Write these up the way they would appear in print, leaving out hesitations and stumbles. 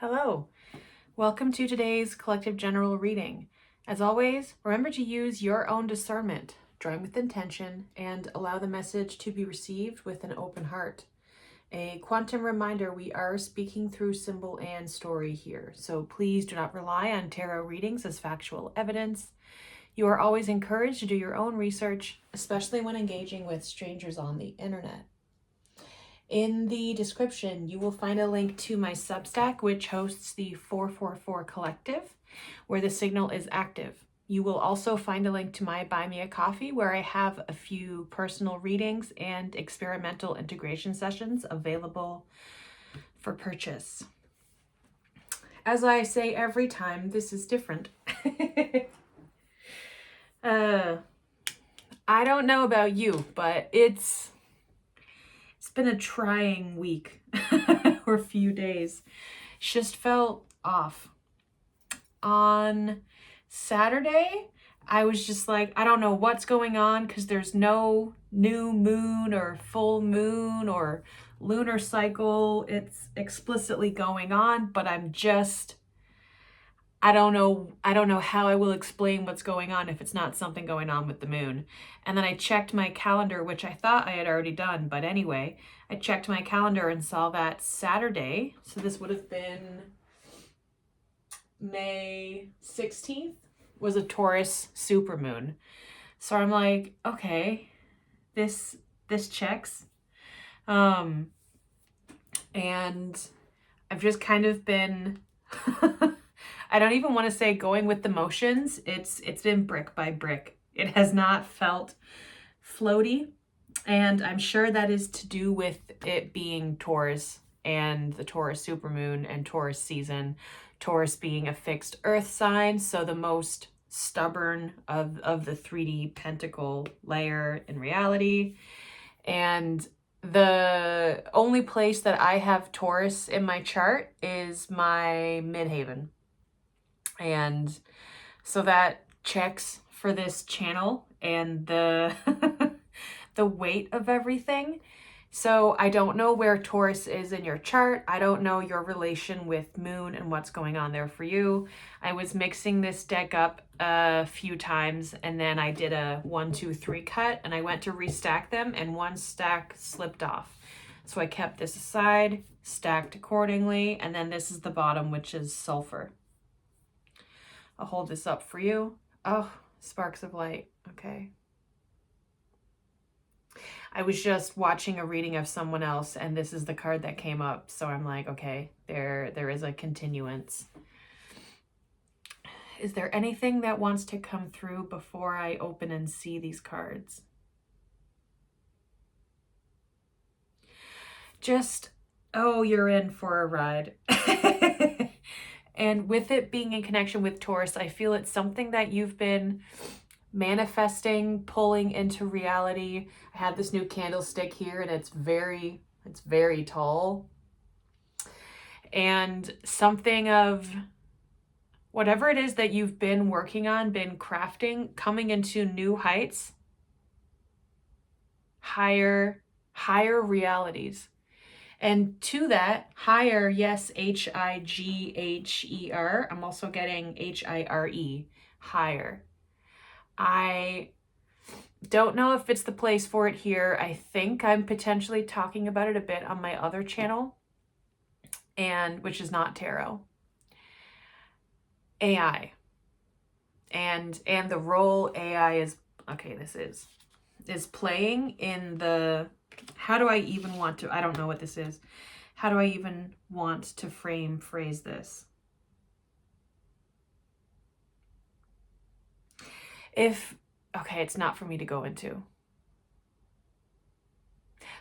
Hello, welcome to today's collective general reading. As always, remember to use your own discernment, drawing with intention, and allow the message to be received with an open heart. A quantum reminder, we are speaking through symbol and story here, so please do not rely on tarot readings as factual evidence. You are always encouraged to do your own research, especially when engaging with strangers on the internet. In the description, you will find a link to my Substack, which hosts the 444 Collective, where the signal is active. You will also find a link to my Buy Me a Coffee, where I have a few personal readings and experimental integration sessions available for purchase. As I say every time, this is different. I don't know about you, but it's been a trying week or a few days. Just felt off. On Saturday, I was just like, I don't know what's going on because there's no new moon or full moon or lunar cycle. It's explicitly going on, but I don't know how I will explain what's going on if it's not something going on with the moon. And then I checked my calendar, which I thought I had already done. But anyway, I checked my calendar and saw that Saturday, so this would have been May 16th, was a Taurus supermoon. So I'm like, okay, this checks. And I've just kind of been I don't even want to say going with the motions. It's been brick by brick. It has not felt floaty. And I'm sure that is to do with it being Taurus and the Taurus supermoon and Taurus season. Taurus being a fixed earth sign, so the most stubborn of the 3D pentacle layer in reality. And the only place that I have Taurus in my chart is my midhaven. And so that checks for this channel and the the weight of everything. So I don't know where Taurus is in your chart. I don't know your relation with moon and what's going on there for you. I was mixing this deck up a few times and then I did a 1, 2, 3 cut and I went to restack them and one stack slipped off. So I kept this aside, stacked accordingly, and then this is the bottom, which is sulfur. I'll hold this up for you. Oh, sparks of light. Okay. I was just watching a reading of someone else and this is the card that came up. So I'm like, okay, there is a continuance. Is there anything that wants to come through before I open and see these cards? Just, oh, you're in for a ride. And with it being in connection with Taurus, I feel it's something that you've been manifesting, pulling into reality. I have this new candlestick here and it's very tall. And something of whatever it is that you've been working on, been crafting, coming into new heights, higher realities. And to that, higher, yes, Higher. I'm also getting HIRE, higher. I don't know if it's the place for it here. I think I'm potentially talking about it a bit on my other channel, and which is not tarot. AI. And the role AI is, okay, this is playing in the, how do I even want to, I don't know what this is. How do I even want to phrase this? Okay, it's not for me to go into.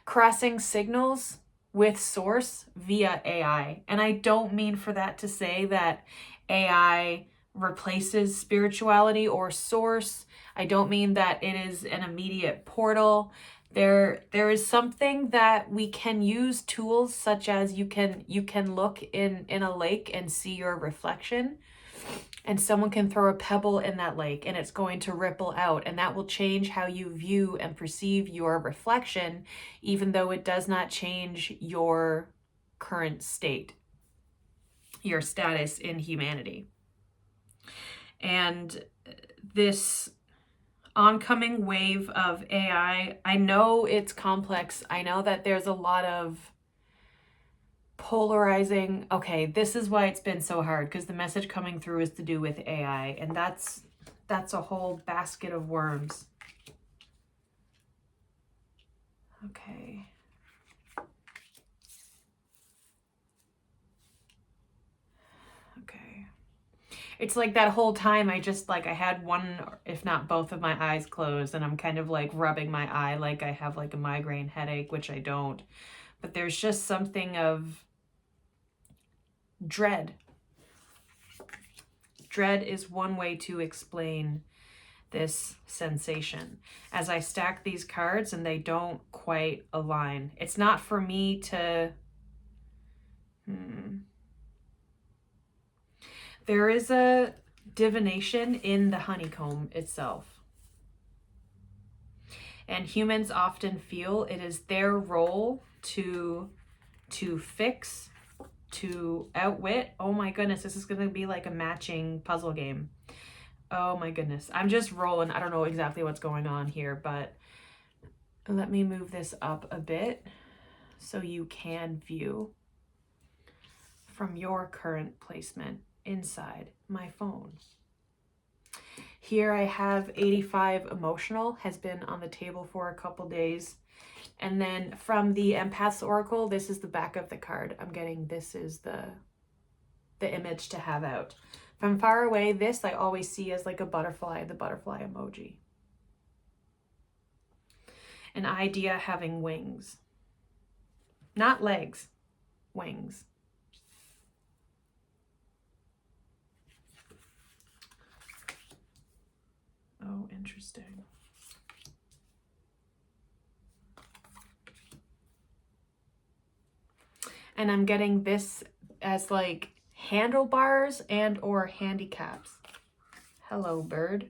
Crossing signals with source via AI. And I don't mean for that to say that AI replaces spirituality or source. I don't mean that it is an immediate portal. There is something that we can use tools such as you can look in a lake and see your reflection, and someone can throw a pebble in that lake and it's going to ripple out, and that will change how you view and perceive your reflection, even though it does not change your current state. your status in humanity. And this oncoming wave of AI, I know it's complex. I know that there's a lot of polarizing. Okay, this is why it's been so hard, because the message coming through is to do with AI, and that's a whole basket of worms. Okay. Okay. It's like that whole time I just I had one, if not both of my eyes closed, and I'm kind of like rubbing my eye like I have like a migraine headache, which I don't. But there's just something of dread. Dread is one way to explain this sensation. As I stack these cards and they don't quite align, it's not for me to... There is a divination in the honeycomb itself. And humans often feel it is their role to fix, to outwit. Oh my goodness, this is going to be like a matching puzzle game. Oh my goodness. I'm just rolling. I don't know exactly what's going on here, but let me move this up a bit so you can view from your current placement inside my phone. Here I have 85 emotional, has been on the table for a couple days. And then from the Empath's Oracle, this is the back of the card. I'm getting this is the image to have out. From far away, this I always see as like a butterfly, the butterfly emoji. An idea having wings. Not legs, wings. Oh, interesting. And I'm getting this as like handlebars and or handicaps. Hello, bird.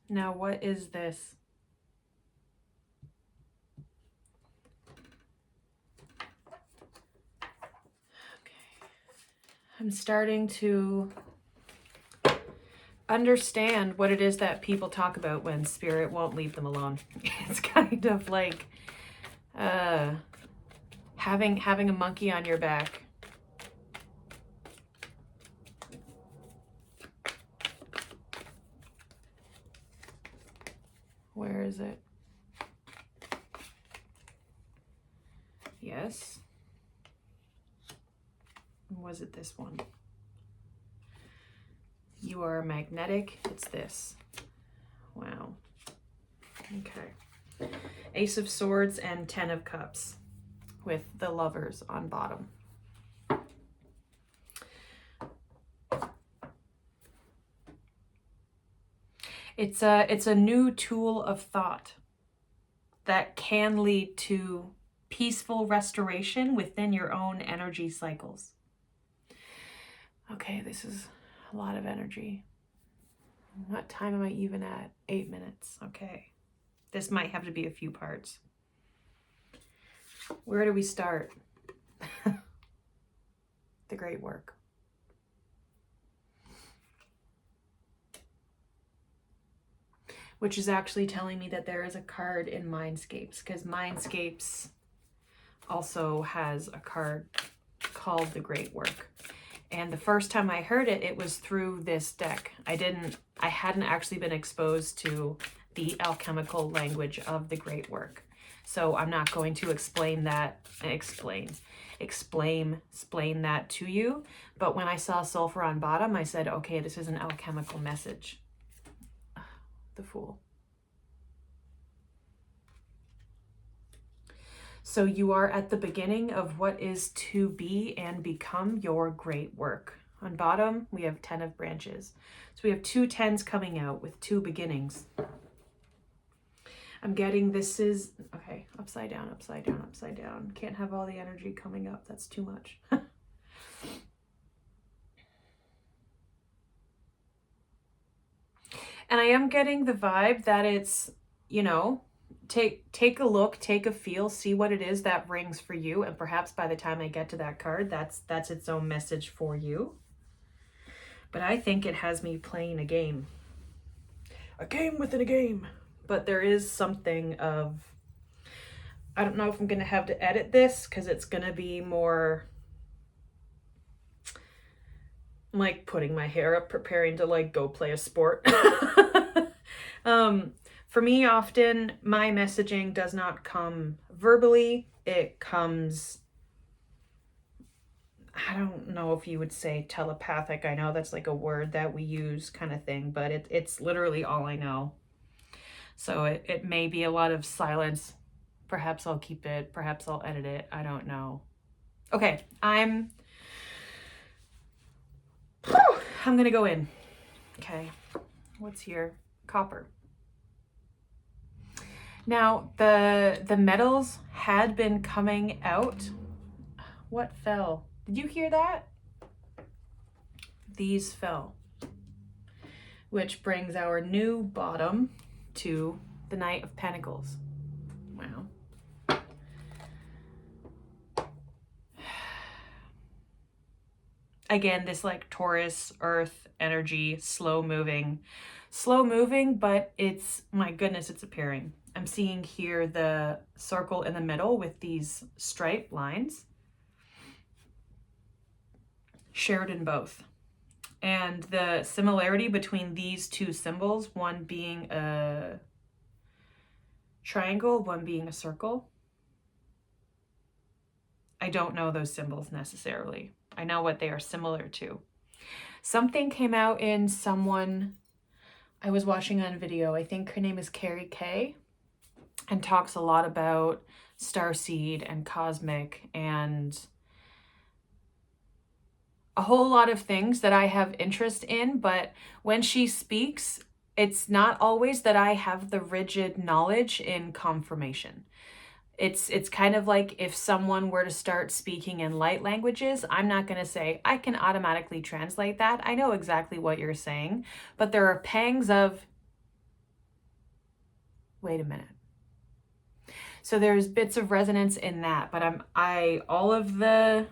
Now, what is this? Okay. I'm starting to understand what it is that people talk about when spirit won't leave them alone. It's kind of like having a monkey on your back. Where is it? Yes. Was it this one? You are magnetic. It's this. Wow. Okay. Ace of Swords and 10 of Cups with the Lovers on bottom. It's a new tool of thought that can lead to peaceful restoration within your own energy cycles. Okay, this is a lot of energy. What time am I even at? 8 minutes. Okay. This might have to be a few parts. Where do we start? The great work. Which is actually telling me that there is a card in Mindscapes, because Mindscapes also has a card called The Great Work. And the first time I heard it, it was through this deck. I hadn't actually been exposed to the alchemical language of the Great Work. So I'm not going to explain that to you. But when I saw sulfur on bottom, I said, okay, this is an alchemical message. The Fool. So you are at the beginning of what is to be and become your great work. On bottom, we have 10 of branches. So we have 2 10s coming out with 2 beginnings. I'm getting this is, okay, upside down, upside down, upside down. Can't have all the energy coming up. That's too much. And I am getting the vibe that it's, you know, take a look, take a feel, see what it is that rings for you, and perhaps by the time I get to that card, that's its own message for you. But I think it has me playing a game. A game within a game. But there is something of, I don't know if I'm going to have to edit this because it's going to be more like putting my hair up, preparing to like go play a sport. For me, often my messaging does not come verbally. It comes, I don't know if you would say telepathic. I know that's like a word that we use kind of thing, but it's literally all I know. So it may be a lot of silence. Perhaps I'll keep it. Perhaps I'll edit it. I don't know. Okay, I'm going to go in. Okay, what's here? Copper. Now, the metals had been coming out. What fell? Did you hear that? These fell. Which brings our new bottom to the Knight of Pentacles. Wow. Again, this like Taurus, earth energy, slow moving, but it's, my goodness, it's appearing. I'm seeing here the circle in the middle with these stripe lines shared in both. And the similarity between these two symbols, one being a triangle, one being a circle. I don't know those symbols necessarily. I know what they are similar to. Something came out in someone I was watching on video. I think her name is Carrie Kay, and talks a lot about starseed and cosmic and a whole lot of things that I have interest in. But when she speaks, it's not always that I have the rigid knowledge in confirmation. It's kind of like if someone were to start speaking in light languages, I'm not going to say, I can automatically translate that. I know exactly what you're saying, but there are pangs of, wait a minute. So there's bits of resonance in that, but all of the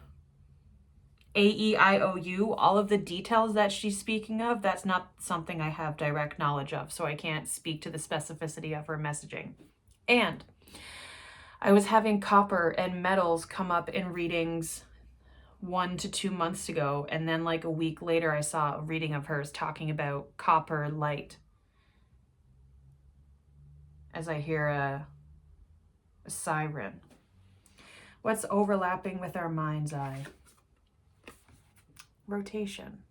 AEIOU, all of the details that she's speaking of, that's not something I have direct knowledge of, so I can't speak to the specificity of her messaging. And I was having copper and metals come up in readings 1 to 2 months ago, and then like a week later I saw a reading of hers talking about copper light. As I hear a siren. What's overlapping with our mind's eye? Rotation.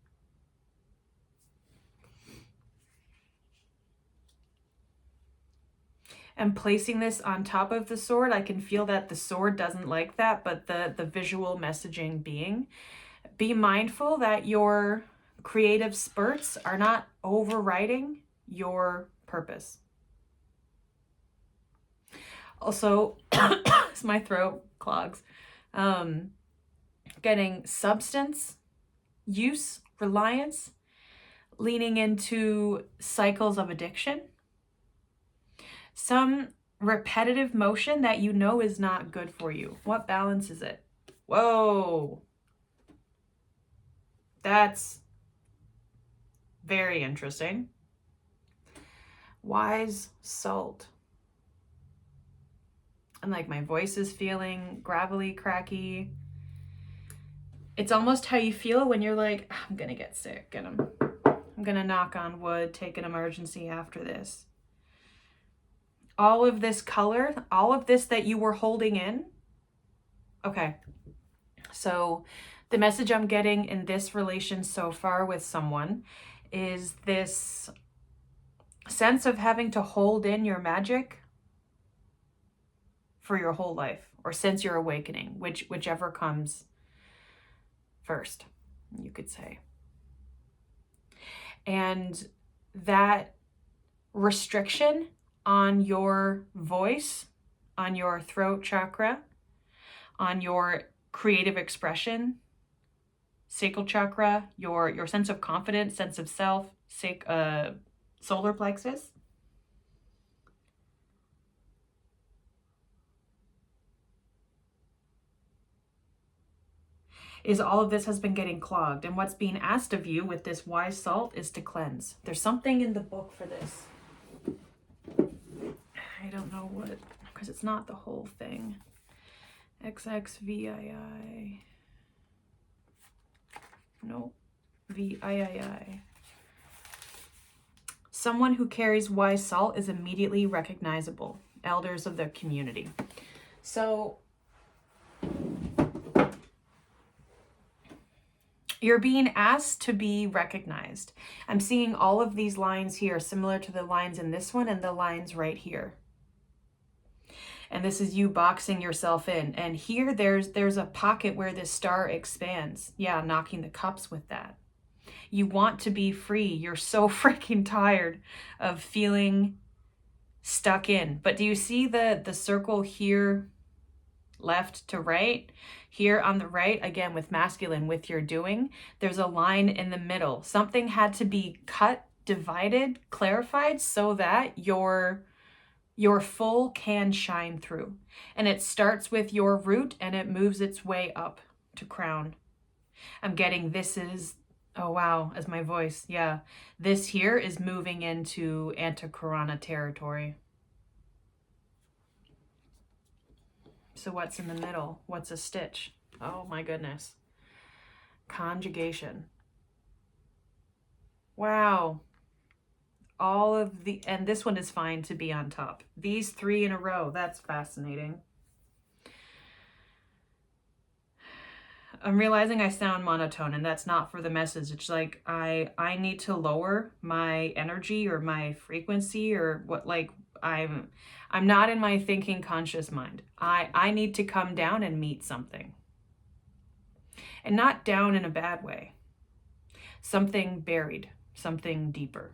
And placing this on top of the sword, I can feel that the sword doesn't like that, but the visual messaging being, be mindful that your creative spurts are not overriding your purpose. Also, as my throat clogs, getting substance use, reliance, leaning into cycles of addiction, some repetitive motion that you know is not good for you. What balance is it? Whoa. That's very interesting. Wise salt. And like my voice is feeling gravelly, cracky. It's almost how you feel when you're like, I'm gonna get sick and I'm gonna knock on wood, take an emergency after this. All of this color, all of this that you were holding in. Okay, so the message I'm getting in this relation so far with someone is this sense of having to hold in your magic for your whole life, or since your awakening, whichever comes first, you could say. And that restriction on your voice, on your throat chakra, on your creative expression, sacral chakra, your sense of confidence, sense of self, solar plexus. is all of this has been getting clogged. And what's being asked of you with this wise salt is to cleanse. There's something in the book for this. I don't know what, because it's not the whole thing. XXVII. No, VIII. Someone who carries wise salt is immediately recognizable. Elders of the community. So you're being asked to be recognized. I'm seeing all of these lines here similar to the lines in this one and the lines right here. And this is you boxing yourself in. And here there's a pocket where this star expands. Yeah, knocking the cups with that. You want to be free. You're so freaking tired of feeling stuck in. But do you see the circle here, left to right? Here on the right, again with masculine, with your doing, there's a line in the middle. Something had to be cut, divided, clarified so that your full can shine through. And it starts with your root and it moves its way up to crown. I'm getting this is, oh wow, as my voice, yeah. This here is moving into Antakarana territory. So what's in the middle? What's a stitch? Oh my goodness. Conjugation. Wow. All of the, and this one is fine to be on top. These three in a row, that's fascinating. I'm realizing I sound monotone, and that's not for the message. It's like I need to lower my energy or my frequency or what, like I'm not in my thinking conscious mind. I need to come down and meet something. And not down in a bad way. Something buried, something deeper.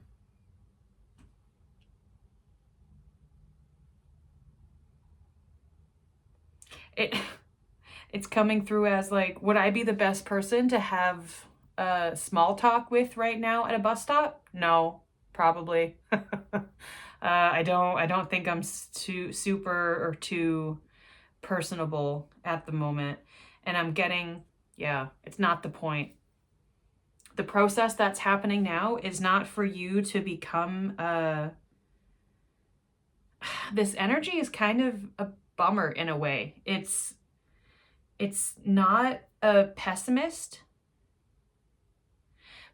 It's coming through as like, would I be the best person to have a small talk with right now at a bus stop? No, probably. I don't think I'm too super or too personable at the moment. And I'm getting, yeah, it's not the point. The process that's happening now is not for you to become this energy is kind of a bummer in a way. It's not a pessimist,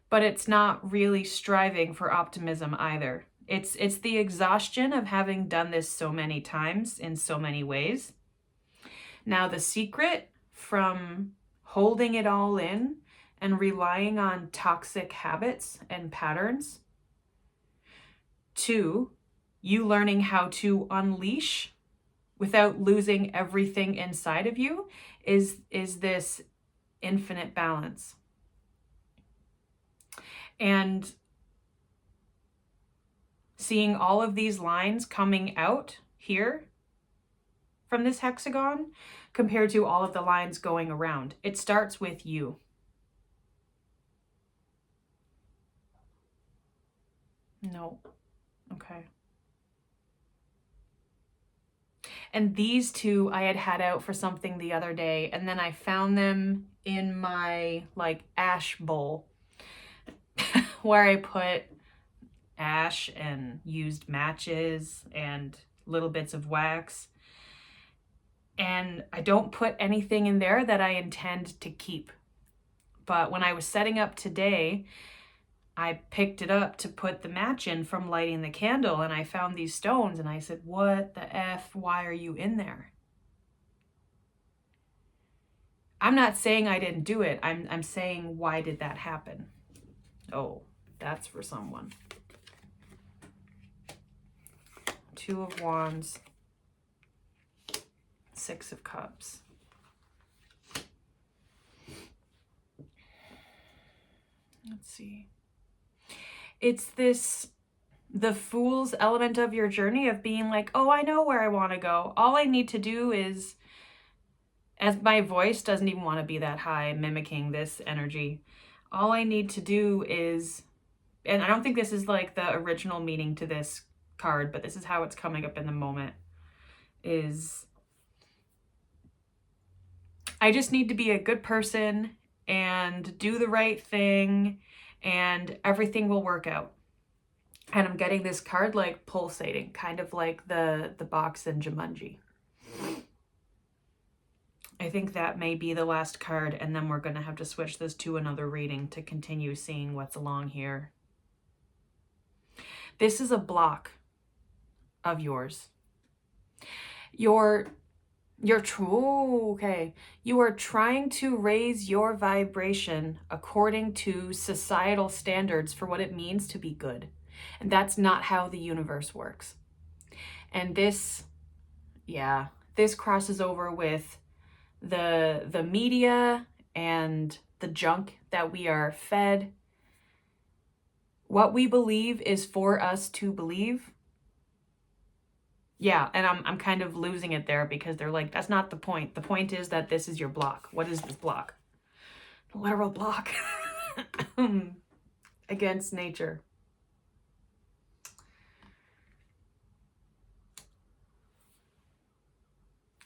but it's not really striving for optimism either. It's the exhaustion of having done this so many times in so many ways. Now, the secret from holding it all in and relying on toxic habits and patterns to you learning how to unleash without losing everything inside of you is this infinite balance. And seeing all of these lines coming out here from this hexagon compared to all of the lines going around. It starts with you. No. Okay. And these two I had out for something the other day, and then I found them in my like ash bowl where I put ash and used matches and little bits of wax. And I don't put anything in there that I intend to keep. But when I was setting up today, I picked it up to put the match in from lighting the candle, and I found these stones, and I said, what the F, why are you in there? I'm not saying I didn't do it. I'm saying, why did that happen? Oh, that's for someone. Two of Wands, Six of Cups. Let's see. It's the fool's element of your journey of being like, oh, I know where I want to go. All I need to do is, as my voice doesn't even want to be that high, mimicking this energy. All I need to do is, and I don't think this is like the original meaning to this card, but this is how it's coming up in the moment, is I just need to be a good person and do the right thing and everything will work out. And I'm getting this card like pulsating, kind of like the box in Jumanji. I think that may be the last card, and then we're going to have to switch this to another reading to continue seeing what's along here. This is a block of yours. You're okay. You are trying to raise your vibration according to societal standards for what it means to be good. And that's not how the universe works. And this crosses over with the media and the junk that we are fed. What we believe is for us to believe. Yeah, and I'm kind of losing it there because they're like, that's not the point. The point is that this is your block. What is this block? A literal block against nature.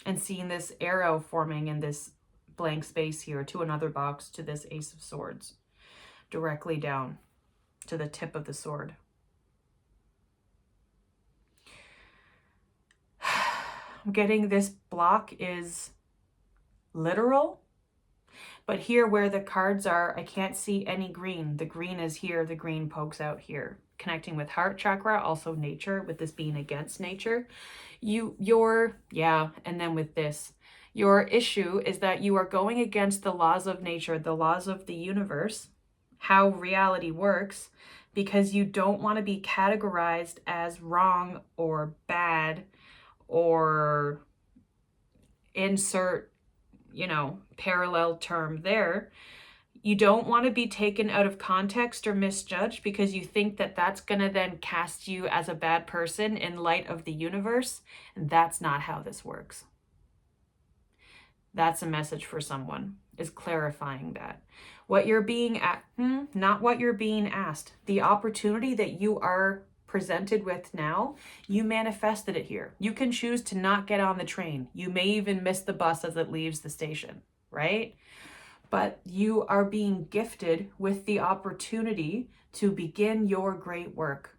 And seeing this arrow forming in this blank space here to another box, to this Ace of Swords, directly down to the tip of the sword. I'm getting this block is literal, but here where the cards are, I can't see any green. The green is here, the green pokes out here, connecting with heart chakra, also nature, with this being against nature. And then with this, your issue is that you are going against the laws of nature, the laws of the universe, how reality works, because you don't want to be categorized as wrong or bad or insert, parallel term there. You don't want to be taken out of context or misjudged because you think that that's going to then cast you as a bad person in light of the universe. And that's not how this works. That's a message for someone, is clarifying that. What you're being not what you're being asked. The opportunity that you are presented with now, you manifested it here. You can choose to not get on the train. You may even miss the bus as it leaves the station, right? But you are being gifted with the opportunity to begin your great work.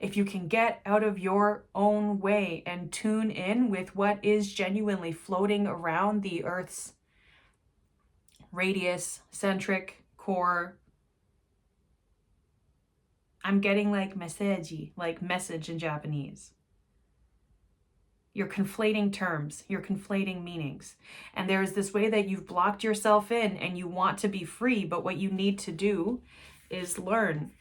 If you can get out of your own way and tune in with what is genuinely floating around the Earth's radius, centric, core. I'm getting like meseji, like message in Japanese. You're conflating terms, you're conflating meanings. And there's this way that you've blocked yourself in and you want to be free, but what you need to do is learn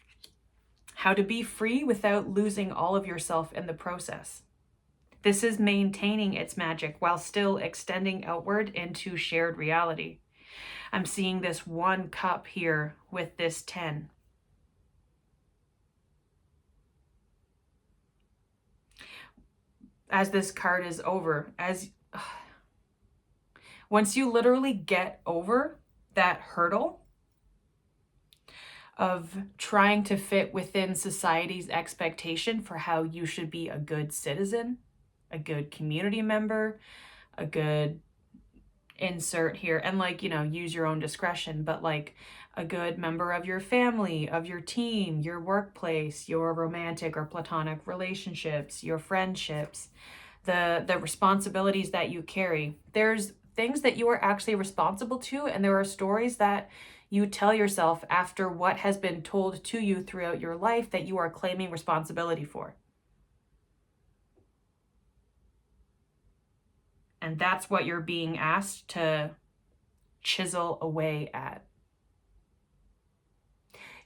how to be free without losing all of yourself in the process. This is maintaining its magic while still extending outward into shared reality. I'm seeing this 1 cup here with this 10. As this card is over, once you literally get over that hurdle of trying to fit within society's expectation for how you should be a good citizen, a good community member, a good insert here, and use your own discretion, but a good member of your family, of your team, your workplace, your romantic or platonic relationships, your friendships, the responsibilities that you carry. There's things that you are actually responsible to, and there are stories that you tell yourself after what has been told to you throughout your life that you are claiming responsibility for. And that's what you're being asked to chisel away at.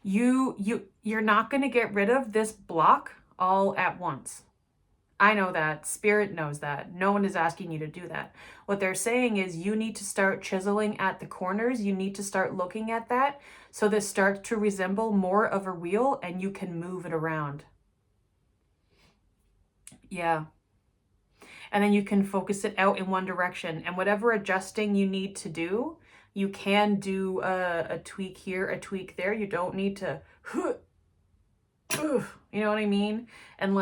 You're not going to get rid of this block all at once. I know that. Spirit knows that. No one is asking you to do that. What they're saying is you need to start chiseling at the corners. You need to start looking at that so this starts to resemble more of a wheel and you can move it around. Yeah. And then you can focus it out in one direction. And whatever adjusting you need to do, you can do a tweak here, a tweak there. You don't need to, you know what I mean? And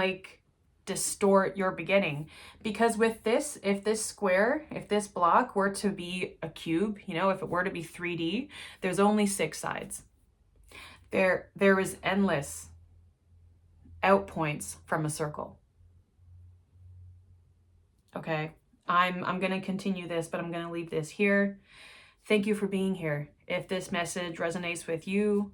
distort your beginning. Because with this, if this square, if this block were to be a cube, you know, if it were to be 3D, there's only 6 sides. There is endless outpoints from a circle. Okay, I'm going to continue this, but I'm going to leave this here. Thank you for being here. If this message resonates with you,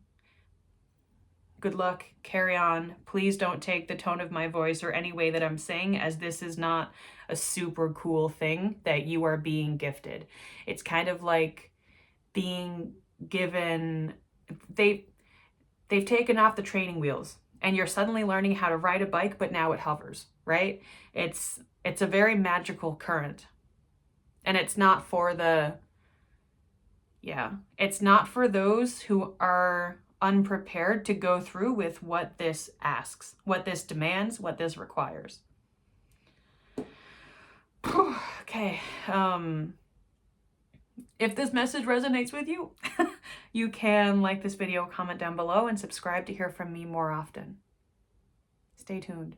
good luck, carry on. Please don't take the tone of my voice or any way that I'm saying as this is not a super cool thing that you are being gifted. It's kind of like being given, they've taken off the training wheels and you're suddenly learning how to ride a bike, but now it hovers, right? It's a very magical current. And it's not for it's not for those who are unprepared to go through with what this asks, what this demands, what this requires. Okay. If this message resonates with you, you can like this video, comment down below, and subscribe to hear from me more often. Stay tuned.